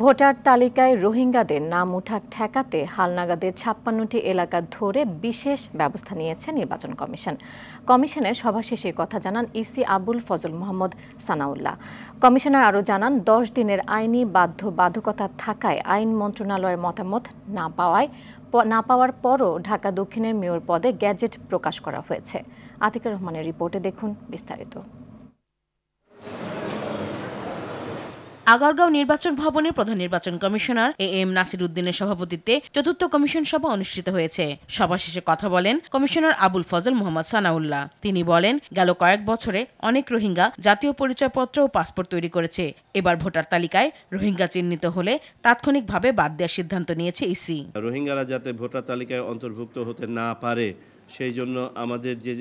Voter তালিকায় রোহিঙ্গাদের নাম ওঠা ঠেকাতে হালনাগাদের ৫৬টি এলাকা ধরে বিশেষ ব্যবস্থা নিয়েছে নির্বাচন কমিশন। কমিশনের সভা শেষে কথা জানান ইসি আবুল ফজল মোহাম্মদ সানাউল্লাহ। কমিশনার আরও জানান ১০ দিনের আইনি বাধ্যবাধকতা থাকায় আইন মন্ত্রণালয়ের মতামত না পাওয়ার পরও ঢাকা দক্ষিণের মেয়র পদে গ্যাজেট প্রকাশ করা হয়েছে। আতিকুর রহমানের রিপোর্টে দেখুন বিস্তারিত। আগারগাঁও নির্বাচন ভবনের প্রধান নির্বাচন কমিশনার এম নাসির উদ্দিনের সভাপতিত্বে চতুর্থ কমিশন সভা অনুষ্ঠিত হয়েছে। সভা শেষে কথা বলেন কমিশনার আবুল ফজল মোহাম্মদ সানাউল্লাহ। তিনি বলেন, গেল কয়েক বছরে অনেক রোহিঙ্গা জাতীয় পরিচয়পত্র ও পাসপোর্ট তৈরি করেছে। এবার ভোটার তালিকায় রোহিঙ্গা চিহ্নিত হলে তাৎক্ষণিকভাবে বাদ দেওয়ার সিদ্ধান্ত নিয়েছে ইসি। রোহিঙ্গারা যাতে ভোটার তালিকায় অন্তর্ভুক্ত হতে না পারে সেই জন্য আমাদের যে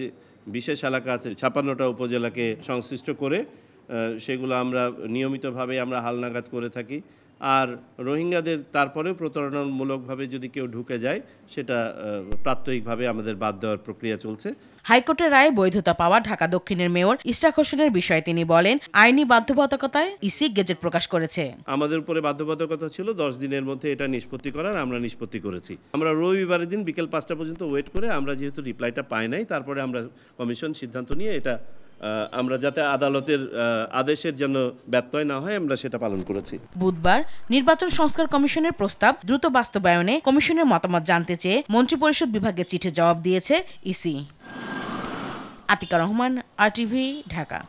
বিশেষ এলাকা আছে ৫৬টা উপজেলাকে সংশ্লিষ্ট করে সেগুলো আমরা নিয়মিতভাবে আমরা হালনাগাদ করে থাকি। আর রোহিঙ্গাদের তারপরেও প্রতারণামূলকভাবে যদি কেউ ঢুকে যায় সেটা প্রাত্যহিকভাবে আমাদের বাদ দেওয়ার প্রক্রিয়া চলছে। হাইকোর্টের রায়ে বৈধতা পাওয়া ঢাকা দক্ষিণের মেয়র ইশরাক হোসেনের বিষয়ে তিনি বলেন, আইনি বাধ্যবাধকতায় ইসি গেজেট প্রকাশ করেছে। আমাদের উপরে বাধ্যবাধকতা ছিল ১০ দিনের মধ্যে এটা নিষ্পত্তি করার, আমরা নিষ্পত্তি করেছি। আমরা রবিবারের দিন বিকেল ৫টা পর্যন্ত ওয়েট করে আমরা যেহেতু রিপ্লাইটা পাই নাই, তারপরে আমরা কমিশন সিদ্ধান্ত নিয়ে এটা আমরা যাতে আদালতের আদেশের জন্য ব্যত্যয় না হয় আমরা সেটা পালন করেছি। বুধবার নির্বাচন সংস্কার কমিশনের প্রস্তাব দ্রুত বাস্তবায়নে কমিশনের মতামত জানতে চেয়ে মন্ত্রিপরিষদ বিভাগের চিঠি জবাব দিয়েছে ইসি। আতিকুর রহমান, RTV, ঢাকা।